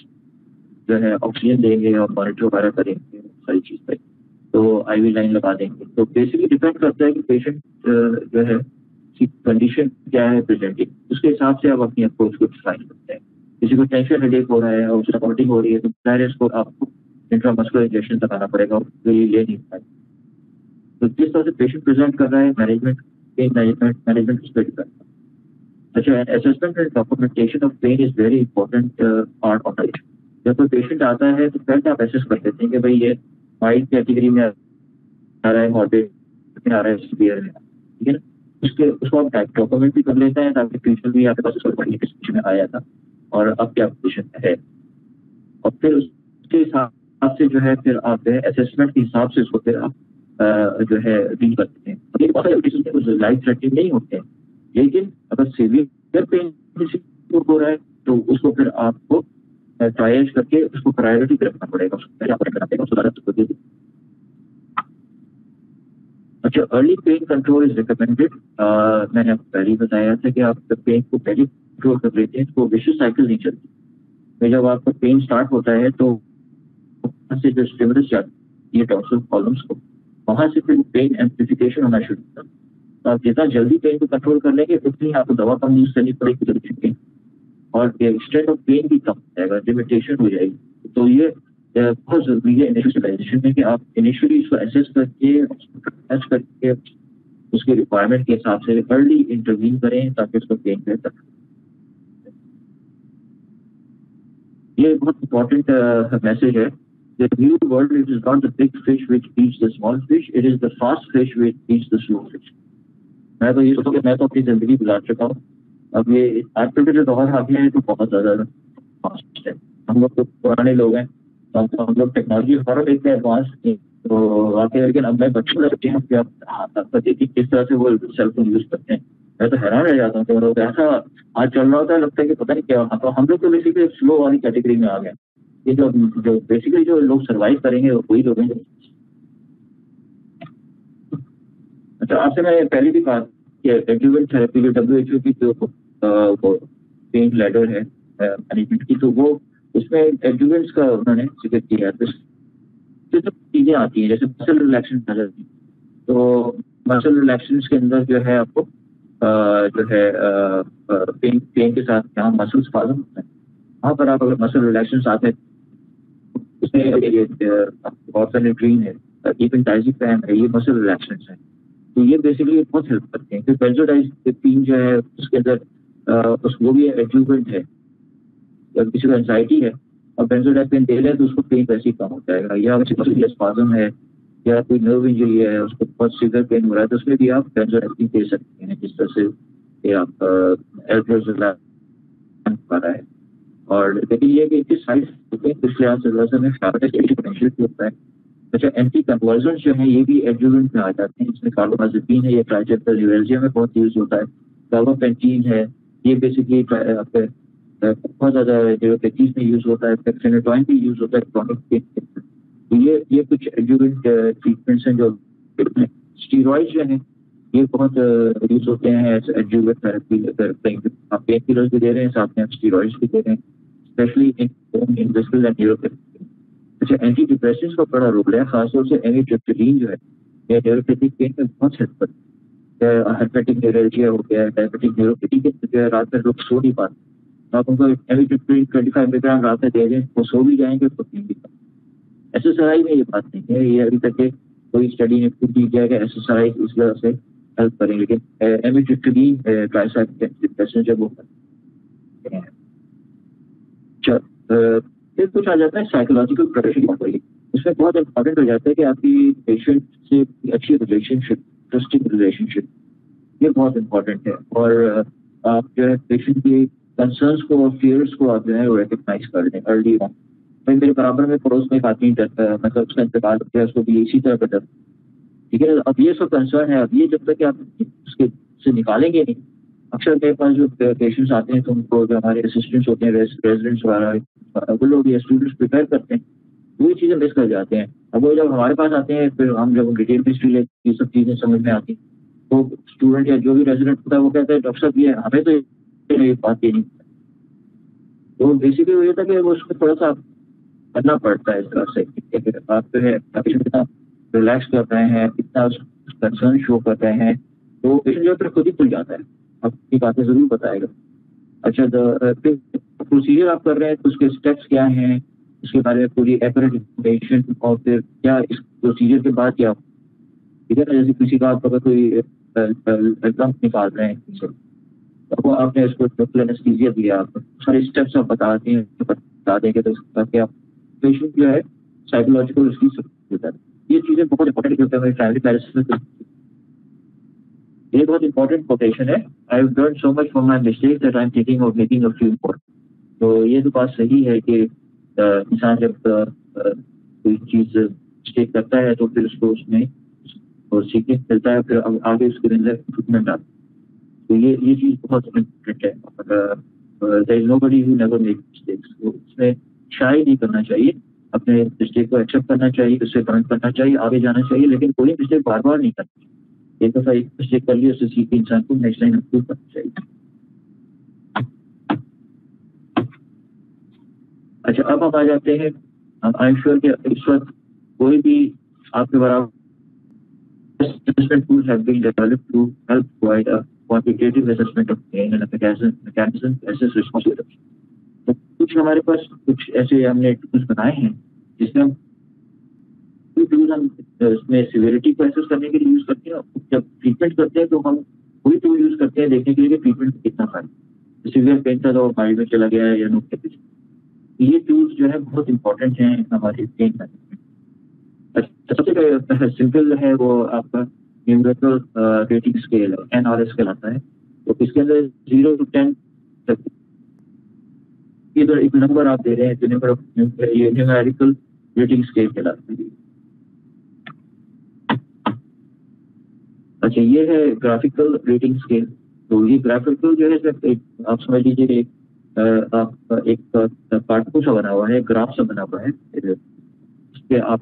جو ہے آکسیجن دیں گے اور مانیٹر وغیرہ کریں گے ساری چیز پہ, تو آئی وی لائن لگا دیں گے. تو بیسکلی ڈپینڈ کرتا ہے کہ پیشنٹ جو ہے کنڈیشن کیا ہے پریزنٹنگ, اس کے حساب سے آپ اپنی اپروچ کو ڈیفائن کرتے ہیں. کسی کو ٹینشن ہیڈیک ہو رہا ہے اور اس کو ہو رہی ہے تو ظاہر اس کو آپ کو انٹرامسکولر انجیکشن لگانا پڑے گا, لے نہیں پائے. تو جس طرح سے پیشنٹ پریزنٹ کر رہا ہے مینجمنٹ اس پہ ڈیپینڈ کرتا ہے. اچھا, assessment and documentation of pain is very important part of it. جب کوئی پیشنٹ آتا ہے تو پہلے آپ ایسس کر دیتے ہیں کہ بھائی یہ مائلڈ کیٹیگری میں آ رہا ہے, ماڈریٹ میں آ رہا ہے, سیویئر میں, ٹھیک ہے نا. اس کو آپ ڈاکومنٹ بھی کر لیتے ہیں تاکہ فیوچر بھی آپ کے پاس اس کو میں آیا تھا اور اب کیا پوزیشن ہے, اور پھر اس کے حساب سے جو ہے پھر آپ اسسمنٹ کے حساب سے اس کو پھر آپ جو ہے ڈیل کرتے ہیں. لائف تھریٹنگ نہیں ہوتے ہیں, لیکن اگر سیویئر پین ہو رہا ہے تو اس کو پھر آپ کو ٹرائل کر کے اس کو پرائرٹی پہ رکھنا پڑے گا. اچھا, early pain control is recommended. میں نے آپ پہلے بتایا تھا کہ آپ پین کو پہلے کنٹرول کر لیتے ہیں تو ویشیس سائیکل نہیں چلتی. جب آپ کا پین اسٹارٹ ہوتا ہے تو وہاں سے جو اسٹیمولس جاتی ہے ٹونسل کالمس کو, وہاں سے پھر پین ایمپلیفیکیشن ہونا شروع ہوتا ہے. تو آپ جتنا جلدی پین کو کنٹرول کر لیں گے اتنی آپ کو دوا کم یوز کرنی پڑے گی جلدی, اور ایکسٹینٹ آف پین بھی کم ہو جائے گا, لمیٹیشن ہو جائے گی. تو یہ بہت ضروری ہے انیشلائزیشن میں کہ آپ انیشلی اس کو ایسیس کر کے اس کی ریکوائرمنٹ کے حساب سے ارلی انٹروین کریں تاکہ اس کو پین بہتر. یہ بہت امپورٹنٹ میسج ہے. The new world, it is not the big fish which eats the small fish, it is the fast fish which eats the slow fish. میں تو یہ سوچوں کہ میں تو اپنی زندگی گزار چکا ہوں, اب یہ آج کل کے جو دور آ گیا ہے تو بہت زیادہ فاسٹ ہے. ہم لوگ تو پرانے لوگ ہیں, ہم لوگ ٹیکنالوجی ہمارا دیکھتے ہیں ایڈوانس تو واقعی, لیکن اب میں بچوں لگتے ہیں کہ آپ دیکھیے کس طرح سے وہ سیل فون یوز کرتے ہیں. میں تو حیران رہ جاتا ہوں کہ لوگ ایسا آج چل رہا ہوتا ہے, لگتا ہے کہ پتہ نہیں کیا. تو ہم لوگ تو بیسیکلی سلو والی کیٹیگری میں آ گئے. یہ جو بیسیکلی جو لوگ سروائیو کریں گے وہی لوگ ہیں. اچھا, آپ سے میں پہلے بھی کہا کہ ایڈجوونٹ تھراپی جو WHO کی جو پین لیڈر ہے مینجمنٹ کی, تو وہ اس میں ایڈجوونٹس کا انہوں نے ذکر کیا ہے. چیزیں آتی ہیں جیسے مسل ریلیکشن نظر دی, تو مسل ریلیکشن کے اندر جو ہے آپ کو جو ہے پین کے ساتھ جہاں مسل اسپازم ہوتا ہے وہاں پر آپ اگر مسل ریلیکشن آتے ہیں اس میں گرین ہے, ایون ڈائزیپام ہے, یہ مسل ریلیکشن ہے. تو یہ بیسکلی بہت ہیلپ کرتے ہیں. پھر بینزوڈائزپین جو ہے اس کے اندر وہ بھی ایڈجوونٹ ہے. اگر کسی کو اینزائٹی ہے اور بینزوڈائزپین دے لیں تو اس کو پین ویسے ہی کم ہو جائے گا. یا کسی اسپازم ہے یا کوئی نرو انجری ہے, اس کو بہت سیویئر پین ہو رہا ہے, تو اس میں بھی آپ بینزوڈائزپین دے سکتے ہیں, جس طرح سے آپ پا رہا ہے. اور لیکن یہ کہ کس سائڈ ہوتے ہیں اس لحاظ سے میں پوٹینشیل ہوتا ہے. اچھا اینٹی کنورژن جو ہیں یہ بھی ایڈجوونٹ میں آ جاتے ہیں. اس میں کاربامازپین ہے, یہ ٹرائیجیپٹل میں بہت یوز ہوتا ہے. کارباپینٹین ہے, یہ بیسکلی بہت زیادہ نیوروپیتھیز میں یوز ہوتا ہے. فینیٹوائن بھی یوز ہوتا ہے کرونک پین کے. یہ کچھ ایڈجوونٹ ٹریٹمنٹس ہیں. جو اسٹیرائڈ جو ہیں یہ بہت یوز ہوتے ہیں ایز ایڈجوونٹ تھراپی. آپ پین کلرز بھی دے رہے ہیں, ساتھ میں آپ اسٹیرائڈس بھی دے رہے ہیں, اسپیشلی ان ویسرل اینڈ نیوروپیتھی. اچھا اینٹی ڈپریشنس کا بڑا رول ہے, خاص طور سے ایمیٹرپٹیلین جو ہے یہ نیوروپیتھک پین میں بہت ہیلپ کرتا ہے. ہیپیٹک نیورالجیا ہو گیا, ڈائبیٹک نیوروپیتھی کے جو ہے رات میں لوگ سو نہیں پاتے, آپ ان کو ایمیٹرپٹیلین 25 ملی گرام رات میں دے دیں, وہ سو بھی جائیں گے تو پین بھی کریں. ایکسرسائز میں یہ بات نہیں ہے, یہ ابھی تک کہ کوئی اسٹڈی نے خود دی کیا کہ ایکسرسائز اس وجہ سے ہیلپ کریں, لیکن ایمیٹرپٹیلین ڈپریشن جب وہ کرتے ہیں. پھر کچھ آ جاتا ہے سائیکولوجیکل پروٹیکشن کا. اس میں بہت امپورٹنٹ ہو جاتا ہے کہ آپ کی پیشنٹ سے اچھی ریلیشن شپ, ٹرسٹنگ ریلیشن شپ, یہ بہت امپورٹنٹ ہے. اور آپ جو ہے پیشنٹ کی کنسرنس کو اور فیئرس کو آپ جو ہے ریکگنائز کر دیں ارلی آن. میرے برابر میں پڑوس میں ایک آدمی مطلب اس کا انتقال ہو گیا, اس کو بھی اسی طرح کا ڈر, ٹھیک ہے. اب یہ سب کنسرن ہے, اب یہ جب تک کہ آپ اس کے سے نکالیں گے نہیں. اکثر میرے پاس جو پیشنٹس آتے ہیں تو ان کو جو ہمارے اسسٹنٹس ہوتے ہیں, ریزیڈنٹس وغیرہ, وہ لوگ یہ اسٹوڈنٹس پریپیئر کرتے ہیں, وہی چیزیں مس کر جاتے ہیں. اب وہ جب ہمارے پاس آتے ہیں پھر ہم جب ڈیٹیل ہسٹری لے یہ سب چیزیں سمجھ میں آتی تو اسٹوڈنٹ یا جو بھی ریزیڈنٹ ہوتا ہے وہ کہتا ہے ڈاکٹر صاحب یہ ہمیں تو یہ بات یہ نہیں. تو بیسکلی وہ یہ تھا کہ وہ اس میں تھوڑا سا کرنا پڑتا ہے اس طرح سے. آپ جو ہے پیشنٹ کتنا ریلیکس کر رہے ہیں, کتنا کنسرن شو کر رہے ہیں, تو پیشنٹ جو ہے خود ہی کھل جاتا ہے, اپنی باتیں ضرور بتائے گا. اچھا پھر پروسیجر آپ کر رہے ہیں تو اس کے اسٹیپس کیا ہیں, اس کے بارے میں پوری ایکوریٹ انفارمیشن, اور پھر کیا اس پروسیجر کے بعد کیا ٹھیک ہے نا. جیسے کسی کا آپ اگر کوئی لمپ نکال رہے ہیں تو آپ نے اس کو اینستھیزیا دیا, آپ سارے اسٹیپس آپ بتا دیں گے تو کیا پیشنٹ جو ہے سائیکولوجیکل اس کی ہوتا ہے. یہ چیزیں بہت امپورٹنٹ ہوتا ہے فیملی پیرس میں. یہ بہت امپورٹنٹ کوٹیشن ہے. I have learn so much from my mistake that I am thinking of making a few more. تو یہ تو بات صحیح ہے کہ انسان جب کوئی چیز مسٹیک کرتا ہے تو پھر اس کو اس میں سیکھنے ملتا ہے, پھر آگے اس کے اندر امپروومنٹ آتا ہے. تو یہ چیز بہت امپورٹنٹ ہے. there is nobody who never makes mistakes. اس میں شاید نہیں کرنا چاہیے, اپنے مسٹیک کو ایکسیپٹ کرنا چاہیے, اس سے کرنٹ کرنا چاہیے, آگے جانا چاہیے, لیکن کوئی مسٹیک بار بار نہیں کرنا چاہیے. ایک دفعہ ایک مسٹیک کر لی, اس سے سیکھ کے انسان کو نیکسٹ ٹائم امپروو کرنا چاہیے. اچھا اب ہم آ جاتے ہیں, آئی ایم شیور کہ اس وقت کوئی بھی آپ کے برابر assessment tools have been developed to help provide a quantitative assessment of pain and a mechanism to assess responsibility. تو کچھ ہمارے پاس کچھ ایسے ہم نے ٹولس بنائے ہیں جس میں ہم ٹولس ہم اس میں سیویرٹی کو ایسس کرنے کے لیے یوز کرتے ہیں. جب ٹریٹمنٹ کرتے ہیں تو ہم وہی ٹول یوز کرتے ہیں دیکھنے کے لیے کہ ٹریٹمنٹ کتنا فرق, سیویئر پین تھا تو مائلڈ میں چلا گیا ہے یا نو. یہ ٹولس جو ہے بہت امپورٹنٹ ہیں ہماری پین مینجمنٹ. سب سے سمپل ہے وہ آپ کا نیومیریکل ریٹنگ اسکیل ہے, NRS کہلاتا ہے. تو اس کے اندر 0 to 10 تک ادھر ایک نمبر آپ دے رہے ہیں, یہ نیومیریکل ریٹنگ اسکیل کہلاتا ہے. اچھا یہ ہے گرافیکل ریٹنگ اسکیل. تو یہ گرافیکل جو ہے آپ سمجھ لیجیے آپ ایک پارٹیکل سا بنا ہوا ہے, گراف سا بنا ہوا ہے. اس پہ آپ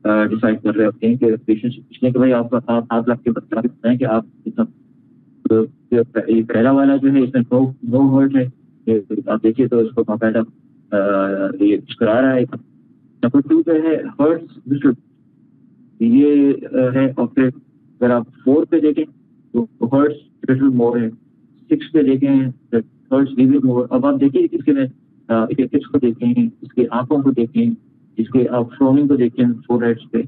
ڈیسائڈ کر رہے ہوتے ہیں کہ پیشنٹ سے پوچھنے کہ بھائی آپ 7 لاکھ کے بتائیں کہ آپ کتنا. یہ پہلا والا جو ہے اس میں 9 ہرٹ ہے, آپ دیکھیے تو اس کو باقاعدہ یہ کرا رہا ہے. نمبر 2 پہ ہے ہرٹس, یہ ہے. اور پھر اگر آپ 4 پہ دیکھیں تو ہرٹس لٹل مور ہے. 6 پہ دیکھیں ہرٹس ایون مور. اب آپ دیکھیے اس کے افیکٹس کو دیکھیں, اس کے آنکھوں کو دیکھیں, اس کے آپ فرومنگ کو دیکھیں 4 ہرٹس پہ.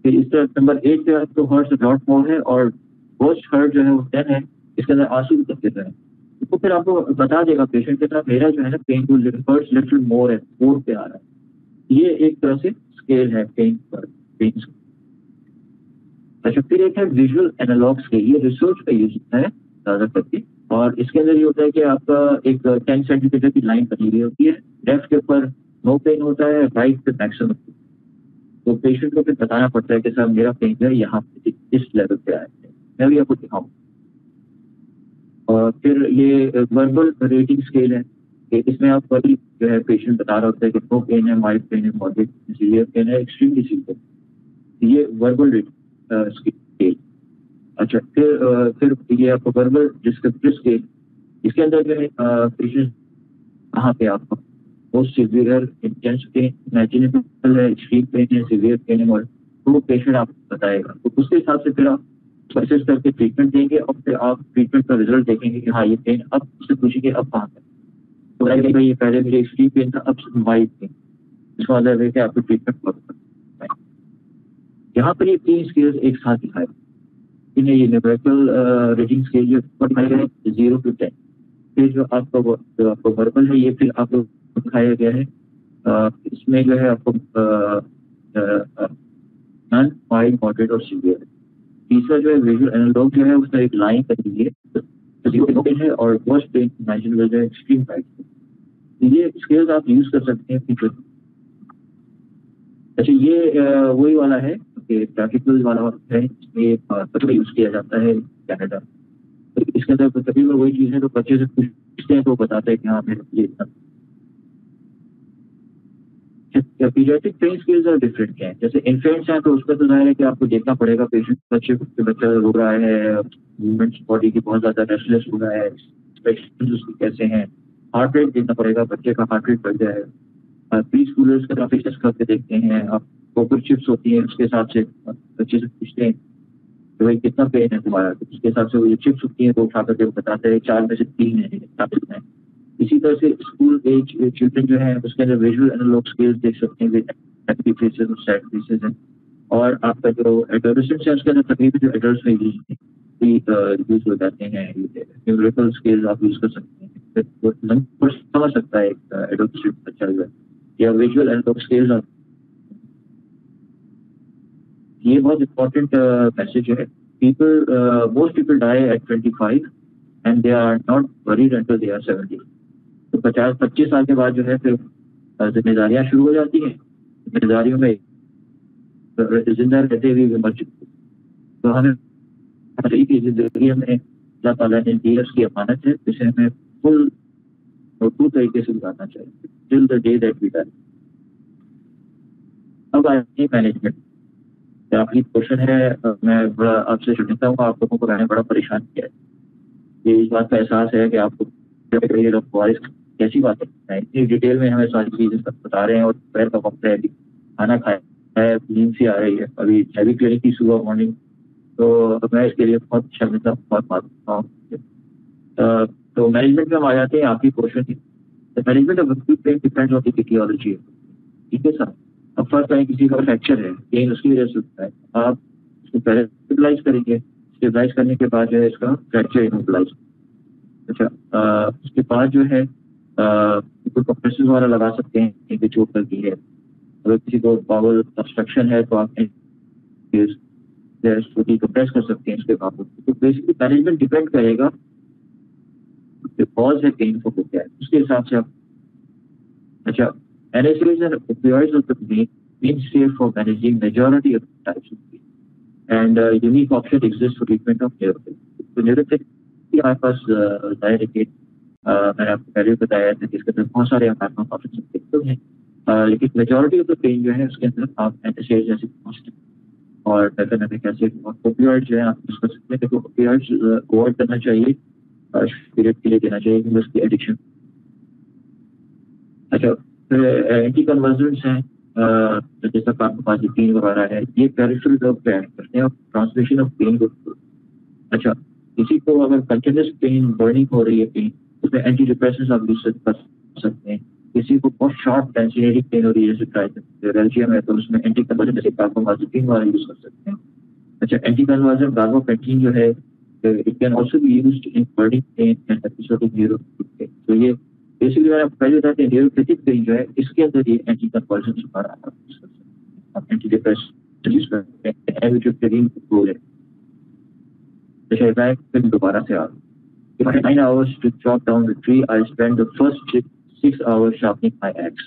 پھر اس طرح نمبر 8 پہ آپ کو ہرٹس لاٹ مور ہے, اور ورسٹ ہرٹ جو ہے وہ 10 ہے. اس کے اندر آنسو بھی کرتے ہیں. تو پھر آپ کو بتا دے گا پیشنٹ کے طرح میرا جو ہے نا pain two hurts little more ہے, 4 پہ آ رہا ہے. یہ ایک طرح سے اسکیل ہے پین پر. اچھا پھر ایک ہے ویژول اینالاگ اسکیل. یہ ریسرچ کا یوز ہوتا ہے زیادہ کر کے, اور اس کے اندر یہ ہوتا ہے کہ آپ کا ایک 10 سینٹی میٹر کی لائن بنی ہوئی ہوتی ہے، لیفٹ کے اوپر نو پین ہوتا ہے، رائٹ پہ میکسیمم، تو پیشنٹ کو پھر بتانا پڑتا ہے کہ صاحب میرا پین جو ہے یہاں پہ اس لیول پہ آیا ہے، میں بھی آپ کو دکھاؤں. اور پھر یہ وربل ریٹنگ اسکیل ہے کہ اس میں آپ وہی جو ہے پیشنٹ بتا رہا ہوتا ہے کہ نو پین ہے، مائلڈ پین ہے، ماڈریٹ سیویئر پین ہے، ایکسٹریملی سیویئر، یہ وربل ریٹنگ اسکیل. اچھا پھر یہ آپ کو وربل ڈسکرپٹیو اسکیل، اس کے اندر جو ہے پیشنٹ کہاں پہ آپ کو most severe intense pain imaginable ہے، ایکسٹریم پین ہے، سیویئر پین ہے، اور وہ پیشنٹ آپ کو بتائے گا، تو اس کے حساب سے پھر آپ پرچیز کر کے ٹریٹمنٹ دیں گے، اور پھر آپ ٹریٹمنٹ کا رزلٹ دیکھیں گے کہ ہاں یہ پین اب اس سے پوچھیں گے اب کہاں پہ، تو بھائی یہ پہلے مجھے ایکسٹریم پین تھا اب وائڈ پین، اس کا مطلب ہے کہ آپ کو ٹریٹمنٹ. یہاں پر یہ 3 اسکیل ایک ساتھ دکھائے انہیں، یہ نیومیریکل ریٹنگ اسکیل جو دکھایا گیا ہے 0 to 10. پھر جو آپ کا وربل ہے یہ پھر آپ کو دکھایا گیا ہے، اس میں جو ہے آپ کو نان مائلڈ ماڈریٹ اور سیویئر. تیسرا جو ہے ویژول اینالوگ جو ہے اس میں ایک لائن کری ہے اور ورسٹ پین امیجنیبل جو ہے ایکسٹریم رائٹ. یہ اسکیلز آپ یوز کر سکتے ہیں فیچر. اچھا یہ وہی والا ہے کہ پریکٹیکل والا ہے، اس میں تقریباً یوز کیا جاتا ہے کینیڈا. اس کے اندر تقریباً وہی چیز ہے، تو بچے سے پوچھتے ہیں تو بتاتے ہیں کہ ہاں میرے یہ اتنا. پیڈیاٹرک پین اسکیلز اور ڈفرینٹ ہیں، جیسے انفینٹس ہیں تو اس کا تو ظاہر ہے کہ آپ کو دیکھنا پڑے گا پیشنٹ بچہ رو رہا ہے، موومنٹس باڈی کی بہت زیادہ ریسٹلیس ہو رہا ہے، ایکسپریشنز اس کی کیسے ہیں، ہارٹ ریٹ دیکھنا پڑے گا، بچے کا ہارٹ ریٹ بڑھ جائے. پری اسکولرس کا کافی ٹیسٹ کر کے دیکھتے ہیں، آپ کوپر چپس ہوتی ہیں اس کے حساب سے بچے سے پوچھتے ہیں کہ بھائی کتنا پین ہے تمہارا، اس کے حساب سے وہ جو چپس ہوتی ہیں وہ اٹھا کر کے بتاتے ہیں 4 میں سے 3 ہے. اسی طرح سے اسکول ایج چلڈرن جو ہیں اس کے اندر ویژول اینالوگ اسکیلز دیکھ سکتے ہیں، ایکٹیو فیسز اور سیڈ فیسز ہیں. اور آپ کا جو ایڈولسنٹس ہے اس کے اندر تقریباً جو ایڈلٹس میں یوز ہو جاتے ہیں نیومیریکل اسکیلز آپ یوز کر سکتے ہیں، سمجھ سکتا ہے ایک ایڈولسنٹ بچہ جو ہے، یا ویژول اینالوگ اسکیلز. یہ بہت امپورٹنٹ میسج ہے. Most people die at 25 and they are not worried until they are 70. تو 25 سال کے بعد جو ہے پھر ذمہ داریاں شروع ہو جاتی ہیں، ذمہ داریوں میں زندہ رہتے ہوئے بھی مر چکے. تو ہمیں کی زندگی ہمیں اللہ تعالیٰ نے دی اس کی امانت ہے، جسے ہمیں فل اور طریقے سے گزارنا چاہیے ٹل دا ڈے دیٹ وی ڈائی. اب آئے مینجمنٹ، آخری کوشچن ہے. میں بڑا آپ سے چاہتا ہوں، آپ لوگوں کو میں نے بڑا پریشان کیا ہے، یہ اس بات کا احساس ہے کہ آپ کو کیسی بات ہے، اتنی ڈیٹیل میں ہمیں ساری چیزیں بتا رہے ہیں، اور دوپہر کا وقت ہے، کھانا کھایا ہے، نیند سی آ رہی ہے، ابھی ہیوی کلینک کی صبح مارننگ، تو میں اس کے لیے بہت شرمندہ ہوں، بہت معذرت ہوں. تو مینجمنٹ میں ہم آ جاتے ہیں آپ کی کوشچن کی. Management of acute pain depend on the aetiology. ٹھیک ہے سر، اب فرض کریں کسی کا فریکچر ہے، پین اس کی وجہ سے ہوتا ہے، آپ اس کو پہلے اسٹیبلائز کریں گے، اسٹیبلائز کرنے کے بعد جو ہے اس کا فریکچر اموبلائز. اچھا اس کے بعد جو ہے کمپریشن وغیرہ لگا سکتے ہیں کہ چوٹ لگی ہے. اگر کسی کو باول obstruction ہے تو آپ کمپریس کر سکتے ہیں اس کے باوجود. تو بیسکلی مینجمنٹ ڈیپینڈ کرے گا کاز ہے پین کو کیا ہے، اس کے حساب سے آپ. اچھا anesthesias and opioids are the mainstay for managing majority of types of pain, and unique option exists for treatment of neuropathy. تو neuropathy ہمارے پاس ظاہر ہے کہ میں نے آپ کو پہلے بتایا تھا کہ اس کے اندر بہت سارے ہمارے پاس آپشن ہیں، لیکن میجورٹی آف دا پین جو ہے اس کے اندر آپ اینٹیسائڈ جیسے اور ڈیفینیٹک ایسڈ اور اوپیوائڈ جو ہے آپ یوز کر سکتے ہیں. لیکن اوپیوائڈ اوائڈ کرنا چاہیے، پیریڈ کے لیے دینا چاہیے کیونکہ اس کی ایڈکشن. اچھا اینٹی کنورژنٹس ہیں جیسا کاربامازepine وغیرہ ہے، یہ پیریفرل ڈرگ پہ ایکٹ کرتے ہیں اور ٹرانسمیشن آف پین کو. اچھا کسی کو اگر کنٹینیوس پین برننگ ہو رہی ہے پین، اس میں اینٹی ڈپریسنٹس آپ یوز کر سکتے ہیں. کسی کو بہت شارپ ٹینسینیٹک پین ہو رہی ہے جیسے ریلجیم ہے تو اس میں اینٹی کنورژن جیسے کاربامازepine والا یوز کر سکتے ہیں. اچھا اینٹی کنورژن گارباپینٹین جو ہے it can also be used in burning pain and episodic neuropathic pain. تو یہ بیسکلی میں آپ پہلے بتاتے ہیں نیوروپیتھک پین جو ہے اس کے اندر یہ اینٹی کنورژن ہمارا یوز کر سکتے ہیں، آپ اینٹی ڈپریسنٹ یوز کرتے ہیں ایمیٹرپٹیرین کو ہے. اچھا پھر دوبارہ سے آپ If I had 9 hours to chop down the tree, I spend the first 6 hours sharpening my axe.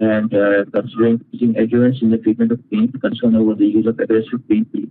and considering using adjuvants in the treatment of pain, concern over the use of aggressive pain relief.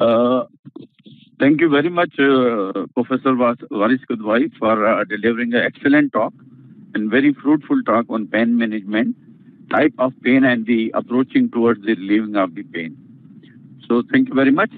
Thank you very much, Professor Waris Kudwai, for delivering an excellent talk and very fruitful talk on pain management, type of pain, and the approaching towards the relieving of the pain. So thank you very much.